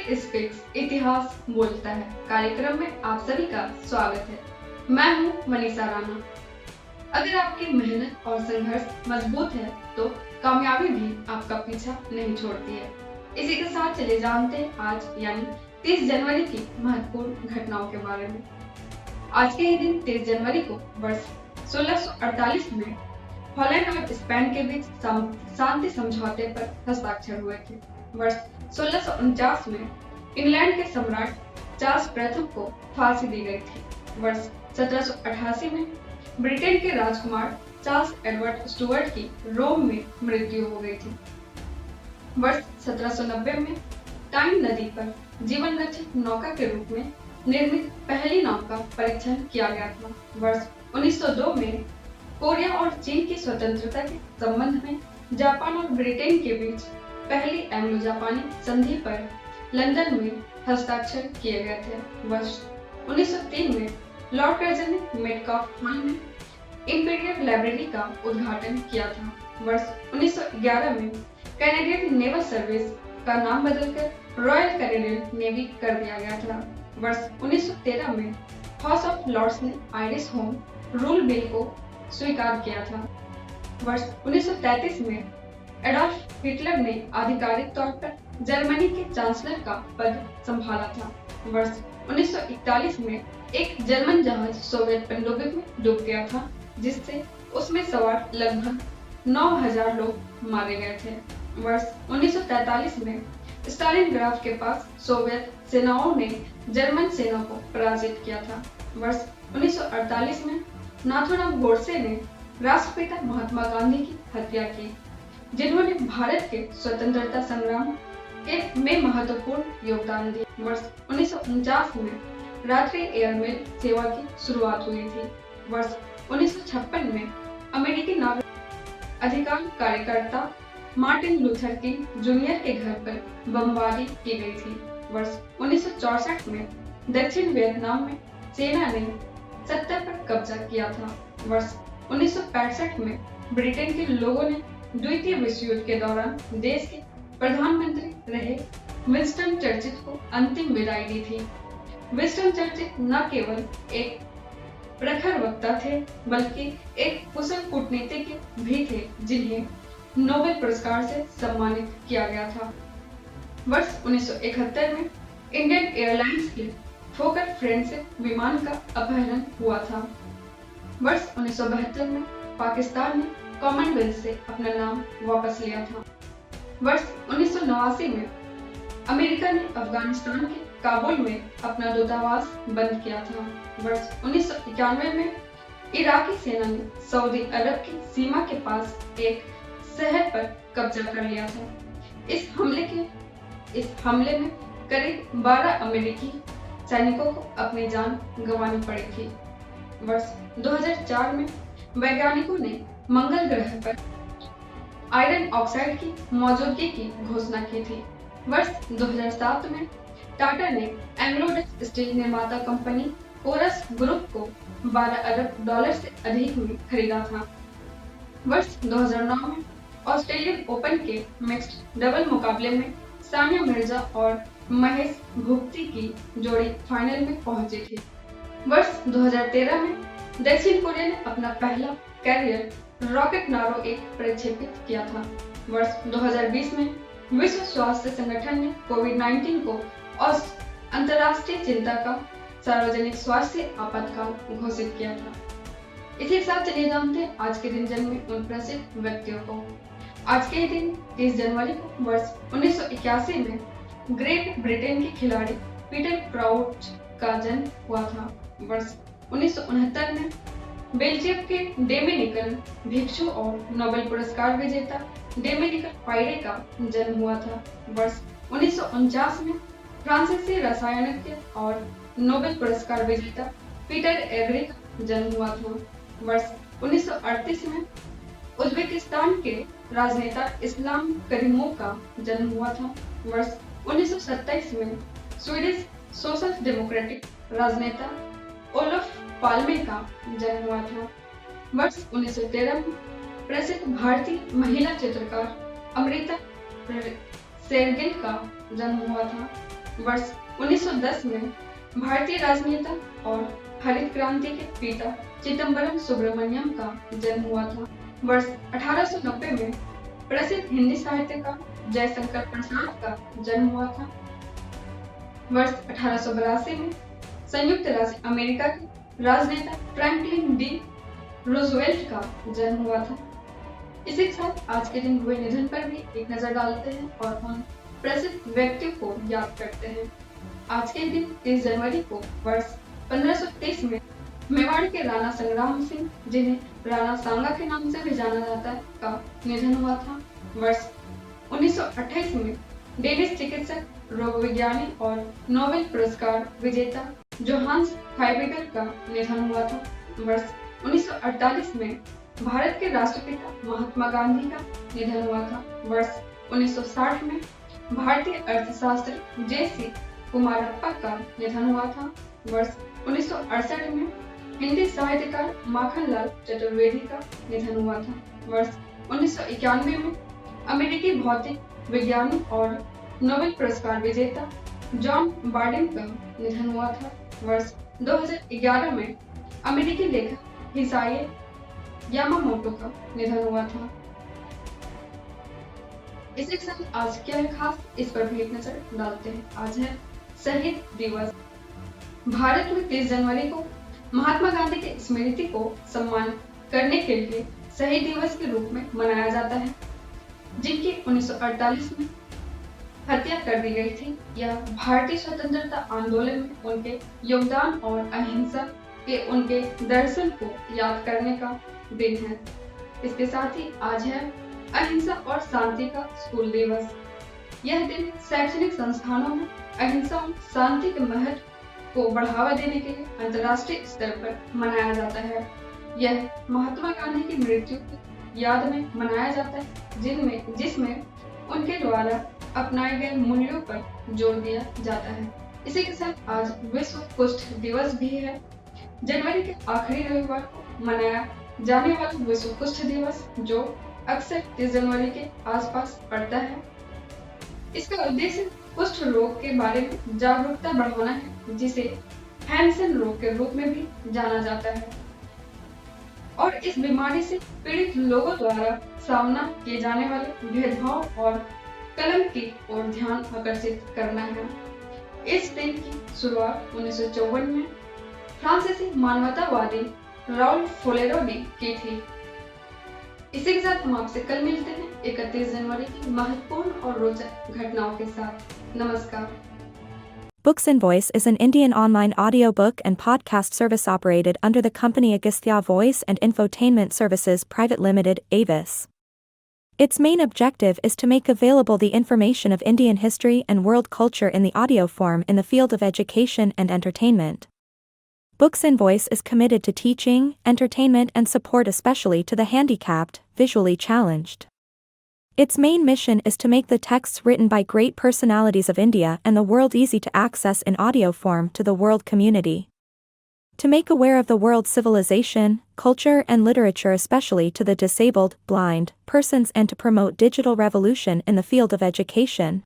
History speaks, इतिहास बोलता है कार्यक्रम में आप सभी का स्वागत है। मैं हूं मनीषा राणा। अगर आपकी मेहनत और संघर्ष मजबूत है तो कामयाबी भी आपका पीछा नहीं छोड़ती है। इसी के साथ चले जानते हैं आज यानी 30 जनवरी की महत्वपूर्ण घटनाओं के बारे में। आज के ही दिन 30 जनवरी को वर्ष 1648 में हॉलैंड और स्पेन के बीच शांति समझौते पर हस्ताक्षर हुए थे। वर्ष 1649 में इंग्लैंड के सम्राट चार्ल्स प्रथम को फांसी दी गई थी। वर्ष 1788 में ब्रिटेन के राजकुमार चार्ल्स एडवर्ड स्टुअर्ट की रोम में मृत्यु हो गई थी। वर्ष 1790 में टाइम नदी पर जीवन रक्षक नौका के रूप में निर्मित पहली नाव का परीक्षण किया गया था। वर्ष 1902 में कोरिया और चीन की स्वतंत्रता के संबंध में जापान और ब्रिटेन के बीच पहली एंग्लो जापानी संधि पर लंदन में हस्ताक्षर किए गए थे। वर्ष 1903 में लॉर्ड कर्जन ने मेटकाफ हॉल में इंपीरियल लाइब्रेरी का उद्घाटन किया था। वर्ष 1911 में कैनेडियन नेवल सर्विस का नाम बदलकर रॉयल कैनेडियन नेवी कर दिया गया था। वर्ष 1913 में हाउस ऑफ लॉर्ड्स ने आयरिश होम रूल बिल को स्वीकार किया था। वर्ष 1933 में एडोल्फ हिटलर ने आधिकारिक तौर पर जर्मनी के चांसलर का पद संभाला था। वर्ष 1941 में एक जर्मन जहाज सोवियत पनडुब्बी में डूब गया था, जिससे उसमें सवार लगभग 9000 लोग मारे गए थे। वर्ष 1943 में स्टालिनग्राड के पास सोवियत सेनाओं ने जर्मन सेना को पराजित किया था। वर्ष 1948 में नाथूराम गोडसे ने राष्ट्रपिता महात्मा गांधी की हत्या की, जिन्होंने भारत के स्वतंत्रता संग्राम में महत्वपूर्ण योगदान दिया। वर्ष 1949 में रात्रि एयरमेल सेवा की शुरुआत हुई थी। वर्ष 1956 में अमेरिकी नागरिक अधिकार कार्यकर्ता मार्टिन लूथर किंग जूनियर के घर पर बमबारी की गई थी। वर्ष 1964 में दक्षिण वियतनाम में सेना ने सत्ता पर कब्जा किया था। वर्ष 1965 में ब्रिटेन के लोगों ने द्वितीय विश्व युद्ध के दौरान देश के प्रधानमंत्री रहे विंस्टन चर्चिल को अंतिम विदाई दी थी। विंस्टन चर्चिल न केवल एक प्रखर वक्ता थे, बल्कि एक कुशल कूटनीतिज्ञ भी थे, जिन्हें नोबेल पुरस्कार से सम्मानित किया गया था। वर्ष 1971 में इंडियन एयरलाइंस के फोकर फ्रेंडशिप विमान का अपहरण हुआ था। वर्ष 1972 में पाकिस्तान ने कॉमनवेल्थ से अपना नाम वापस लिया था। वर्ष 1989 में अमेरिका ने अफगानिस्तान के काबुल में अपना दूतावास बंद किया था। वर्ष 1991 में इराकी सेना ने सऊदी अरब की सीमा के पास एक शहर पर कब्जा कर लिया था। इस हमले में करीब 12 अमेरिकी सैनिकों को अपनी जान गंवानी पड़ी थी। वर्ष 2004 में वैज्ञानिकों ने मंगल ग्रह पर आयरन ऑक्साइड की मौजूदगी की घोषणा की थी। वर्ष 2007 में टाटा ने एंग्लो डच स्टील निर्माता कंपनी कोरस ग्रुप को 12 अरब डॉलर से अधिक में खरीदा था। वर्ष 2009 में ऑस्ट्रेलियन ओपन के मिक्स्ड डबल मुकाबले में सानिया मिर्जा और महेश भूपति की जोड़ी फाइनल में पहुंची थी। वर्ष 2013 में दक्षिण कोरिया ने अपना पहला कैरियर रॉकेट नारो 1 प्रक्षेपित किया था। वर्ष 2020 में विश्व स्वास्थ्य संगठन ने कोविड-19 को अंतर्राष्ट्रीय चिंता का सार्वजनिक स्वास्थ्य आपातकाल घोषित किया था। इसी के साथ चलिए जानते हैं आज के दिन जन्मे उन प्रसिद्ध व्यक्तियों को। आज के दिन 30 जनवरी को वर्ष 1981 में ग्रेट ब्रिटेन के खिलाड़ी पीटर क्राउच का जन्म हुआ था। वर्ष 1969 में बेल्जियम के डोमिनिकन भिक्षु और नोबेल पुरस्कार विजेता डोमिनिक पायरे का जन्म हुआ था। वर्ष 1949 में फ्रांसीसी रसायनज्ञ और नोबेल पुरस्कार विजेता पीटर एवरी का जन्म हुआ था। वर्ष 1938 में उज्बेकिस्तान के राजनेता इस्लाम करीमोव का जन्म हुआ था। वर्ष 1927 में स्वीडिश सोशल डेमोक्रेटिक राजनेता ओलोफ पाल्मे का जन्म हुआ था। वर्ष 1913 में प्रसिद्ध भारतीय महिला चित्रकार अमृता शेरगिल का जन्म हुआ था। वर्ष 1910 में भारतीय राजनेता और हरित क्रांति के पिता चिदम्बरम सुब्रमण्यम का जन्म हुआ था। वर्ष 1890 में प्रसिद्ध हिंदी साहित्यकार जयशंकर प्रसाद का जन्म हुआ था। वर्ष 1882 में संयुक्त राज्य अमेरिका के राजनेता फ्रैंकलिन डी रूजवेल्ट का जन्म हुआ था। इसी के साथ आज के दिन हुए निधन पर भी एक नजर डालते हैं और उन प्रसिद्ध व्यक्तियों को याद करते हैं। आज के दिन 30 जनवरी को वर्ष 1523 में मेवाड़ के राणा संग्राम सिंह, जिन्हें राणा सांगा के नाम से भी जाना जाता है, का निधन हुआ था। वर्ष 1928 में डेनिश चिकित्सक, रोग विज्ञानी और नोबेल पुरस्कार विजेता जोहान्स हाइडेगर का निधन हुआ था। वर्ष 1948 में भारत के राष्ट्रपिता महात्मा गांधी का निधन हुआ था। वर्ष 1960 में भारतीय अर्थशास्त्री जे.सी. कुमारप्पा का निधन हुआ था। वर्ष 1968 में हिंदी साहित्यकार माखनलाल चतुर्वेदी का निधन हुआ था। वर्ष 1991 में अमेरिकी भौतिक विज्ञानी और नोबेल पुरस्कार विजेता जॉन बार्डिन का निधन हुआ था। वर्ष 2011 में अमेरिकी लेखक हिसाये यामामोटो का निधन हुआ था। इसी के साथ आज क्या है खास, इस पर भी एक नजर डालते हैं। आज है शहीद दिवस। भारत में 30 जनवरी को महात्मा गांधी की स्मृति को सम्मान करने के लिए शहीद दिवस के रूप में मनाया जाता है, जिनकी 1948 में हत्या कर दी गई थी। यह भारतीय स्वतंत्रता आंदोलन में उनके योगदान और अहिंसा के उनके दर्शन को याद करने का दिन है। इसके साथ ही आज है अहिंसा और शांति का स्कूल दिवस। यह दिन शैक्षणिक संस्थानों में अहिंसा और शांति के महत्व को बढ़ावा देने के लिए अंतर्राष्ट्रीय स्तर पर मनाया जाता है। यह महात्मा गांधी की मृत्यु की याद में मनाया जाता है, जिसमें उनके द्वारा अपनाए गए मूल्यों पर जोर दिया जाता है। इसी के साथ आज विश्व कुष्ठ दिवस भी है। जनवरी के आखिरी रविवार को मनाया जाने वाला विश्व कुष्ठ दिवस, जो अक्सर 30 जनवरी के आसपास पड़ता है। इसका उद्देश्य कुष्ठ रोग के बारे में जागरूकता बढ़ाना है, जिसे हैंसेन रोग के रूप में भी जाना जाता है, और इस बीमारी से पीड़ित लोगों द्वारा सामना किए जाने वाले भेदभाव और कलंक की ओर ध्यान आकर्षित करना है। इस दिन की शुरुआत 1954 में फ्रांसीसी मानवतावादी राउल फोलेरो ने की थी। इसी के साथ हम आपसे कल मिलते हैं 31 जनवरी की महत्वपूर्ण और रोचक घटनाओं के साथ। नमस्कार। Books and Voice is an Indian online audiobook and podcast service operated under the company Agastya Voice and Infotainment Services Private Limited, Avis. Its main objective is to make available the information of Indian history and world culture in the audio form in the field of education and entertainment. Books and Voice is committed to teaching, entertainment and support especially to the handicapped, visually challenged. Its main mission is to make the texts written by great personalities of India and the world easy to access in audio form to the world community. To make aware of the world's civilization, culture and literature especially to the disabled, blind, persons and to promote digital revolution in the field of education.